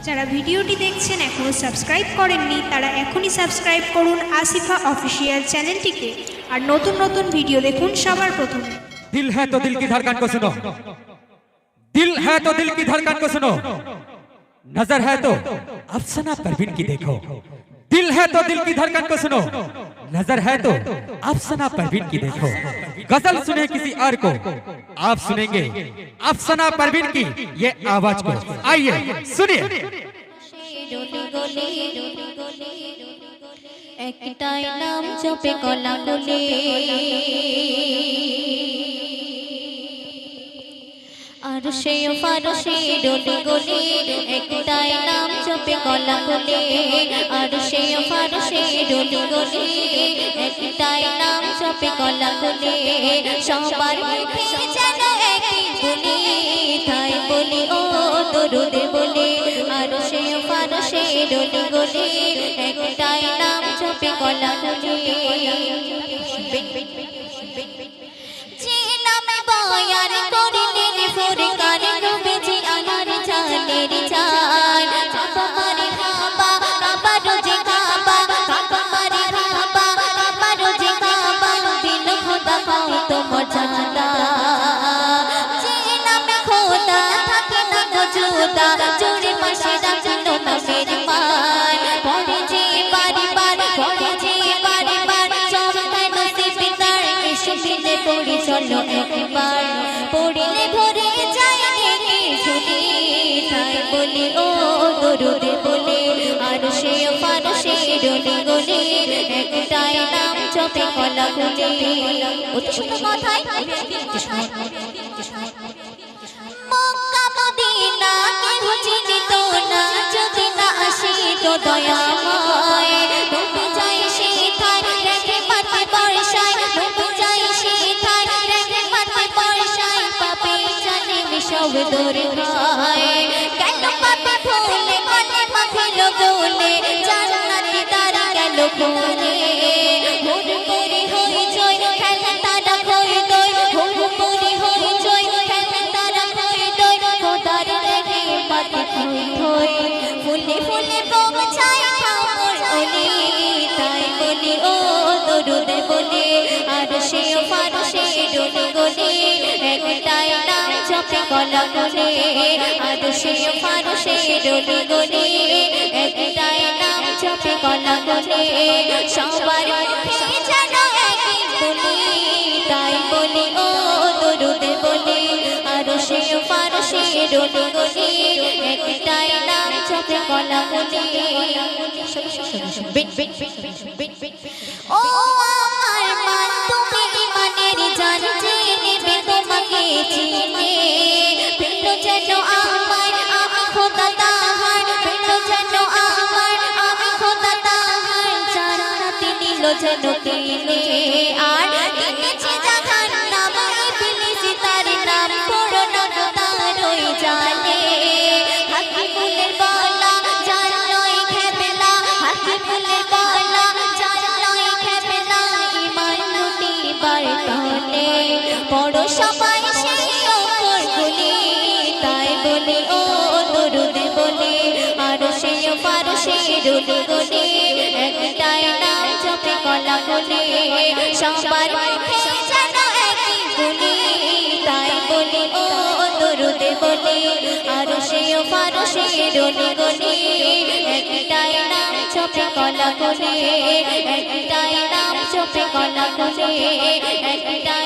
যারা ভিডিওটি দেখছেন এখনো সাবস্ক্রাইব করেননি তারা এখনই সাবস্ক্রাইব করুন আসিফা অফিশিয়াল চ্যানেলটিকে আর নতুন নতুন ভিডিও দেখুন সবার প্রথমে। दिल है तो दिल की धड़कन को सुनो, दिल है तो दिल की धड़कन को सुनो, नजर है तो अफसाना परवीन की देखो। दिल है तो दिल की धड़कन को सुनो, नजर है तो अफसाना परवीन की देखो। गजल सुने किसी और को, आप सुनेंगे अफसाना परवीन की ये आवाज को। आइए सुनिए। একটাই নাম জপে কলা বলে, আর সে ফারসে ডোলে গলে। একটাই নাম জপে কলা বলে, আর সে ফারসে ডোলে গলে। একটাই নাম জপে কলা বলে, সবার মুখে যেন একই বলি। তাই বলি ও দরুদে বলে, আর সে ফারসে ডোলে গলে। একটাই নাম জপে কলা বলে। যে নামে বয়ান করিলেন ফুরকান নবীজি আনার জানের জান। কাবা মারে কাবা, কাবা রোজে কাবা, কাবা মারে কাবা, কাবা রোজে কাবা। দিল খোদা পাও তোমার জাদা, যে নামে খোদা থাকে না মজুদা। জোরে পাশে ডাকলো নামের মান, পড়ে যে বারে বার, পড়ে যে বারে বার। চমকায় নসিবে তার, এসে মিলে পড়ি চলো একবার। পড়িলে ভরে যায় নেকি শুনি, তাই বলি ও দরুদে বলে, আর সে ফারসে ডোলে গলে। একটাই নাম জপে কলা বলে। অতি সুন্দর কথায় মক্কা মদিনা কেহ চিনিত না, যদি না আসিত দয়াময়। ডুবে যায় সেথায় রেখে মাথে বর্ষায়, ডুবে যায় সেথায় রেখে মাথে বর্ষায়। পাপে জানে সব দূর হয়, কেন পাপে ভুলে মনে মাখিল গোলে। জান্নাতি তার গেল কোলে, হুর করে হই জয় খেলে তারা খই দই। হুর করে হই জয় খেলে তারা খই দই। খোদার রেখে পাতে খই থই, ফুলে ফুলে পৌঁছায় খামর ওলি। তাই বলি ও দরুদে বলে, আর সে ফারসে ডোলে গলে। একটাই নাম জপে কলা বলে, আর সে ফারসে ডোলে গলে। একটাই নাম জপে কলা বলে, সবার মুখে যেন একই বলি। তাই বলি ও দরুদে বলে, আর সে ফারসে ডোলে গলে। একটাই নাম জপে কলা বলে। ও আমার মান তুমি ইমানের জান, যে নেবে তোমাকে চিনে। পেল যেন আমার, আমি খোদা তাহার। পেল যেন আমার, আমি খোদা তাহার। জান্নাতে নিল যেন কিনে, আর কিনেছে জাহান্নাম। ইবলিস তার নাম, পড়ো না তার ওই জালে। হাতি ফুলের বালা জান নয় খেবেলা, হাতি ফুলের বালা জান নয় খেবেলা। ইমান লুটিবার তলে পড়ো সবাই সেই অক্ষর গুলি। তাই বলি ও দরুদে বলে, আর সে ফারসে ডোলে গলে। একটাই নাম জপে কলা বলে, সবার মুখে যেন একই বলি। তাই বলি ও দরুদে বলে, আর সে ফারসে ডোলে গলে। একটাই নাম জপে কলা বলে, একটাই নাম জপে কলা বলে। একটাই